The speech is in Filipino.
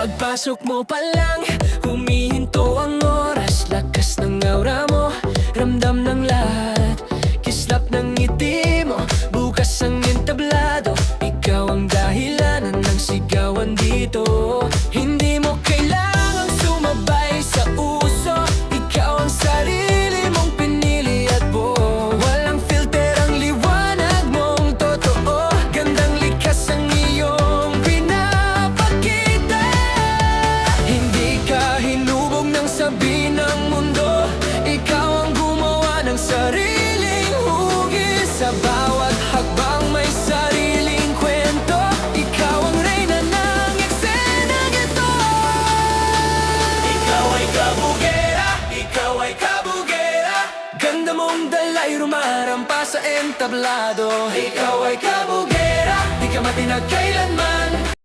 Pagpasok mo pa lang, humihinto ang oras. Lakas ng aura mo, ramdam ng lahat. Kislap ng ngiti mo, bukas ang entablado. Ikaw ang dahilan ng sigawan dito. Hindi mo kailangang sumabay sa uso. Ikaw ang sarili mong pinili at buo. Walang filter ang liwanag mong totoo. Gandang likas ang iyong pinapakita. Hindi ka hinubog ng sabi ng mundo. Ikaw ang gumawa ng sariling hugis. Sa bawat hakbang may sariling kwento. Ikaw ang reyna ng eksenang ito. Ikaw ay kabugera, ikaw ay kabugera. Ganda mong dalay rumarampa sa entablado. Ikaw ay kabugera, di ka matinag kailanman.